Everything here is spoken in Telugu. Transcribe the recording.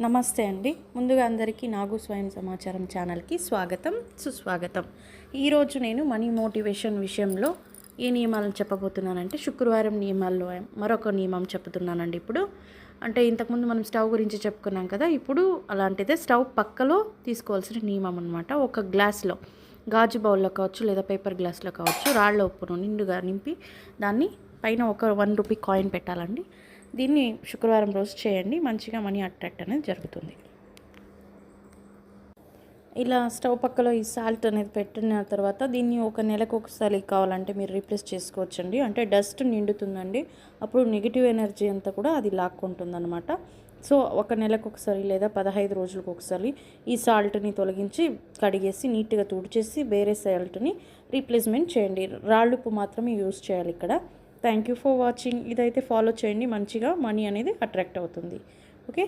నమస్తే అండి. ముందుగా అందరికీ నాగు స్వయం సమాచారం ఛానల్కి స్వాగతం, సుస్వాగతం. ఈరోజు నేను మనీ మోటివేషన్ విషయంలో ఏ నియమాలను చెప్పబోతున్నానంటే శుక్రవారం నియమాల్లో మరొక నియమం చెప్తున్నానండి. ఇప్పుడు అంటే ఇంతకుముందు మనం స్టవ్ గురించి చెప్పుకున్నాం కదా, ఇప్పుడు అలాంటిదే స్టవ్ పక్కలో తీసుకోవాల్సిన నియమం అనమాట. ఒక గ్లాస్లో గాజు బౌల్లో కావచ్చు లేదా పేపర్ గ్లాస్లో కావచ్చు రాళ్ళ ఉప్పును నిండుగా నింపి దాన్ని పైన ఒక ₹1 కాయిన్ పెట్టాలండి. దీన్ని శుక్రవారం రోజు చేయండి. మంచిగా మనీ అట్రాక్ట్ అనేది జరుగుతుంది. ఇలా స్టవ్ పక్కలో ఈ సాల్ట్ అనేది పెట్టిన తర్వాత దీన్ని ఒక నెలకు ఒకసారి కావాలంటే మీరు రీప్లేస్ చేసుకోవచ్చండి. అంటే డస్ట్ నిండుతుందండి, అప్పుడు నెగిటివ్ ఎనర్జీ అంతా కూడా అది లాక్కుంటుందన్నమాట. సో ఒక నెలకు ఒకసారి లేదా 15 రోజులకు ఒకసారి ఈ సాల్ట్ని తొలగించి కడిగేసి నీట్గా తుడిచేసి వేరే సాల్ట్ని రీప్లేస్మెంట్ చేయండి. రాళ్ళుప్పు మాత్రమే యూజ్ చేయాలి ఇక్కడ. Thank you for watching. ఇదైతే ఫాలో చేయండి, మంచిగా మనీ అనేది అట్రాక్ట్ అవుతుంది.